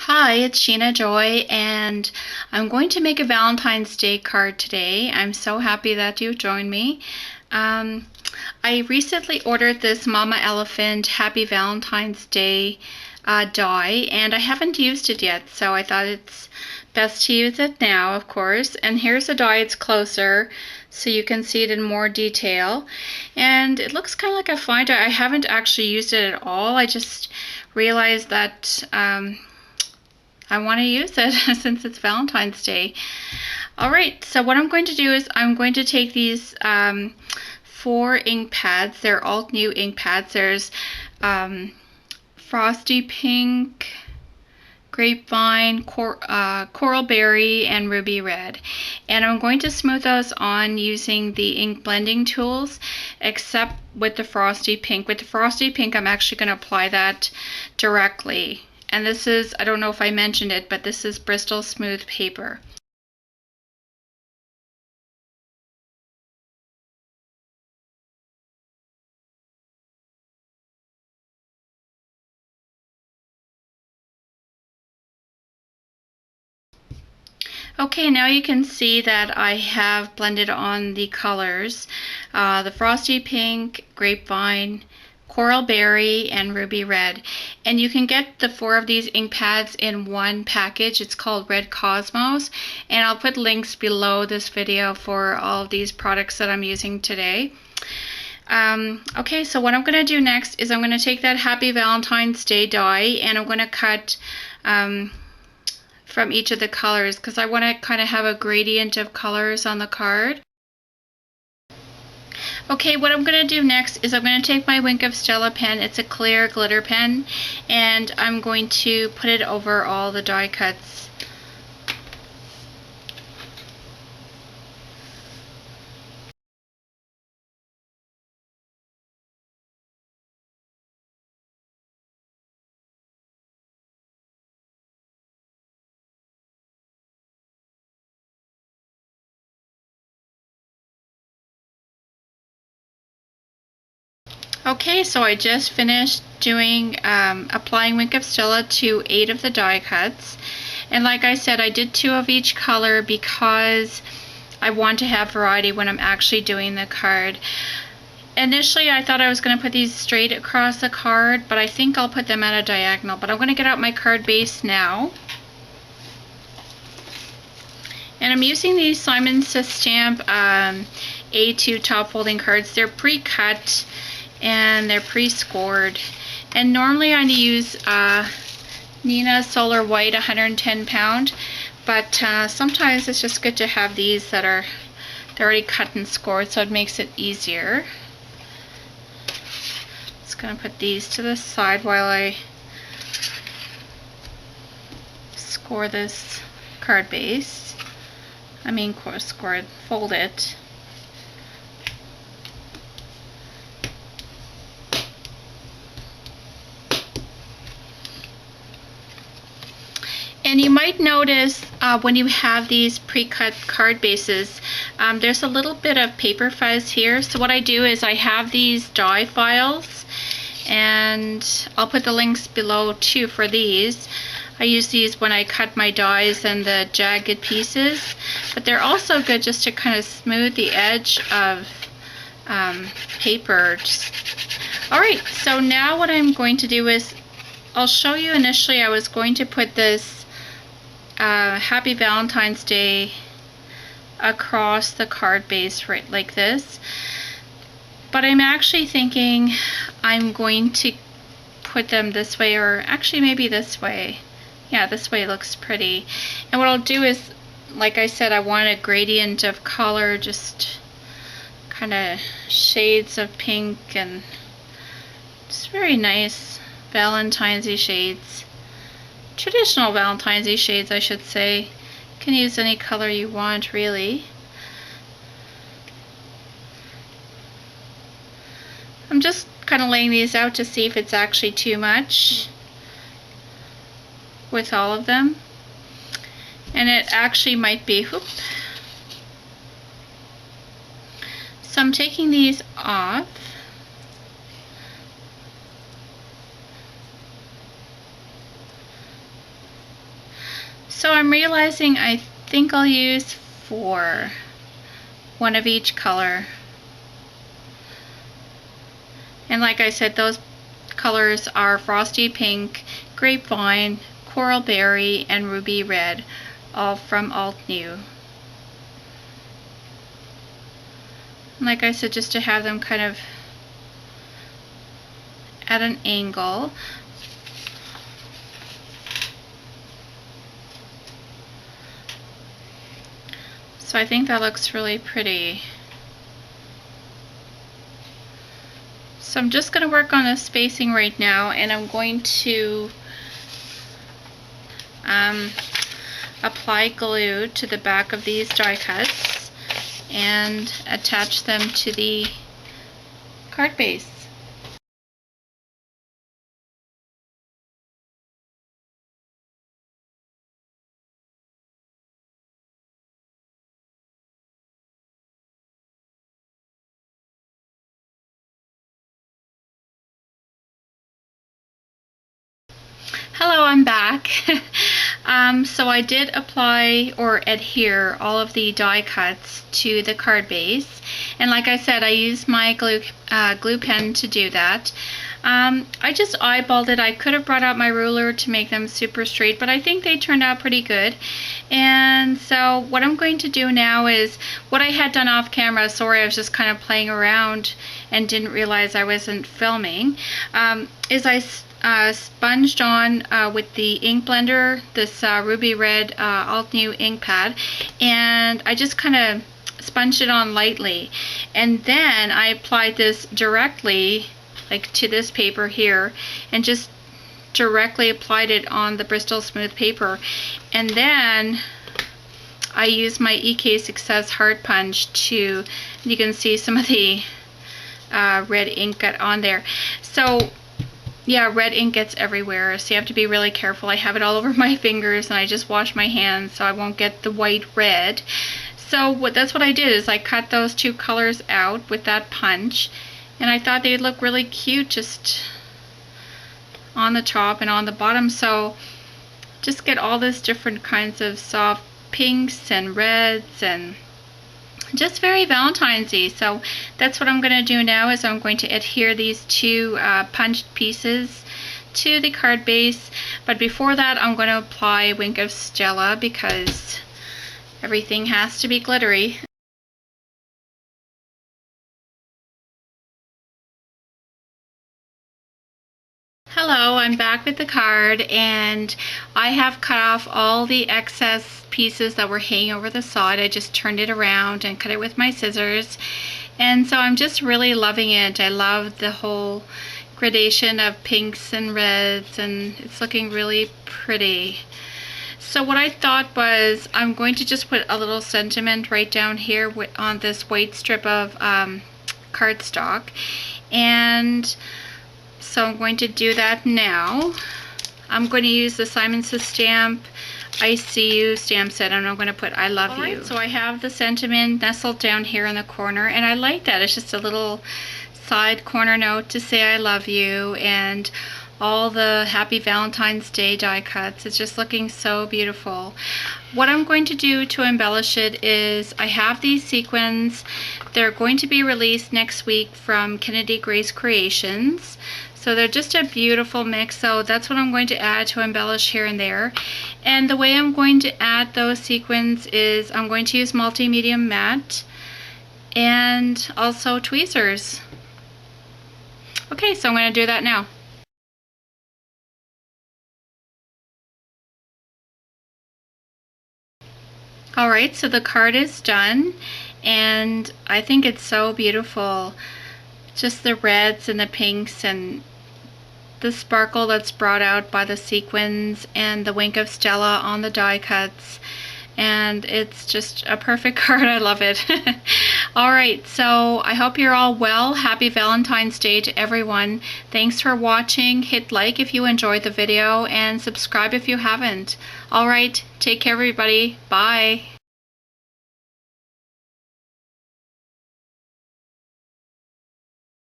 Hi, it's Sheena Joy, and I'm going to make a Valentine's Day card today. I'm so happy that you joined me. I recently ordered this Mama Elephant Happy Valentine's Day die, and I haven't used it yet, so I thought it's best to use it now, of course. And here's the die. It's closer, so you can see it in more detail. And it looks kind of like a fine die. I haven't actually used it at all. I just realized that I want to use it since it's Valentine's Day. Alright, so what I'm going to do is I'm going to take these 4 ink pads. They're all new ink pads. There's Frosty Pink, Grapevine, Coral Berry, and Ruby Red. And I'm going to smooth those on using the ink blending tools, except with the Frosty Pink. With the Frosty Pink, I'm actually going to apply that directly. And this is, I don't know if I mentioned it, but this is Bristol Smooth paper. Okay, now you can see that I have blended on the colors, the Frosty Pink, Grapevine, Coral Berry, and Ruby Red. And you can get the 4 of these ink pads in one package. It's called Red Cosmos, and I'll put links below this video for all of these products that I'm using today. Okay, so what I'm going to do next is I'm going to take that Happy Valentine's Day die, and I'm going to cut from each of the colors, because I want to kind of have a gradient of colors on the card. Okay, what I'm going to do next is I'm going to take my Wink of Stella pen. It's a clear glitter pen, and I'm going to put it over all the die cuts. Okay, so I just finished doing applying Wink of Stella to 8 of the die cuts, and like I said, I did 2 of each color because I want to have variety when I'm actually doing the card. Initially I thought I was going to put these straight across the card, but I think I'll put them at a diagonal. But I'm going to get out my card base now. And I'm using these Simon Says Stamp A2 top folding cards. They're pre-cut and they're pre-scored. And normally I use Nina Solar White 110 pound, but sometimes it's just good to have these that are they're already cut and scored, so it makes it easier. Just gonna put these to the side while I score this card base. I mean, score it, fold it. And you might notice when you have these pre-cut card bases, there's a little bit of paper fuzz here. So what I do is I have these die files, and I'll put the links below too for these. I use these when I cut my dies and the jagged pieces, but they're also good just to kind of smooth the edge of paper. Alright, so now what I'm going to do is I'll show you. Initially I was going to put this Happy Valentine's Day across the card base right like this, but I'm actually thinking I'm going to put them this way, or actually maybe this way. Yeah, this way looks pretty. And what I'll do is, like I said, I want a gradient of color, just kind of shades of pink and just very nice Valentine's-y shades. Traditional Valentine's-y shades, I should say. You can use any color you want, really. I'm just kind of laying these out to see if it's actually too much with all of them. And it actually might be. Whoop. So I'm taking these off. So I'm realizing I think I'll use 4, one of each color. And like I said, those colors are Frosty Pink, Grapevine, Coral Berry, and Ruby Red, all from Alt New. Like I said, just to have them kind of at an angle. So I think that looks really pretty. So I'm just going to work on the spacing right now, and I'm going to apply glue to the back of these die cuts and attach them to the card base. Hello, I'm back. So I did apply or adhere all of the die cuts to the card base, and like I said, I used my glue pen to do that. I just eyeballed it. I could have brought out my ruler to make them super straight, but I think they turned out pretty good. And so what I'm going to do now is what I had done off camera. Sorry, I was just kind of playing around and didn't realize I wasn't filming. Is I sponged on with the ink blender this Ruby Red Alt New ink pad, and I just kind of sponged it on lightly, and then I applied this directly like to this paper here, and just directly applied it on the Bristol Smooth paper. And then I used my EK Success Hard Punch to, you can see some of the red ink got on there. So yeah, red ink gets everywhere, so you have to be really careful. I have it all over my fingers, and I just wash my hands so I won't get the white red. So that's what I did, is I cut those 2 colors out with that punch, and I thought they'd look really cute just on the top and on the bottom. So just get all this different kinds of soft pinks and reds, and just very Valentine's-y. So that's what I'm going to do now, is I'm going to adhere these 2 punched pieces to the card base. But before that, I'm going to apply Wink of Stella, because everything has to be glittery. Hello, I'm back with the card, and I have cut off all the excess pieces that were hanging over the side. I just turned it around and cut it with my scissors, and so I'm just really loving it. I love the whole gradation of pinks and reds, and it's looking really pretty. So what I thought was, I'm going to just put a little sentiment right down here on this white strip of cardstock, and so I'm going to do that now. I'm going to use the Simon Says stamp I See You stamp set, and I'm going to put I Love You. So I have the sentiment nestled down here in the corner, and I like that. It's just a little side corner note to say I love you, and all the Happy Valentine's Day die cuts. It's just looking so beautiful. What I'm going to do to embellish it is, I have these sequins. They're going to be released next week from Kennedy Grace Creations. So they're just a beautiful mix, so that's what I'm going to add to embellish here and there. And the way I'm going to add those sequins is I'm going to use multi-medium matte and also tweezers. Okay, so I'm going to do that now. Alright, so the card is done, and I think it's so beautiful. Just the reds and the pinks and the sparkle that's brought out by the sequins and the Wink of Stella on the die cuts, and it's just a perfect card. I love it. Alright, so I hope you're all well. Happy Valentine's Day to everyone. Thanks for watching. Hit like if you enjoyed the video, and subscribe if you haven't. Alright, take care everybody. Bye.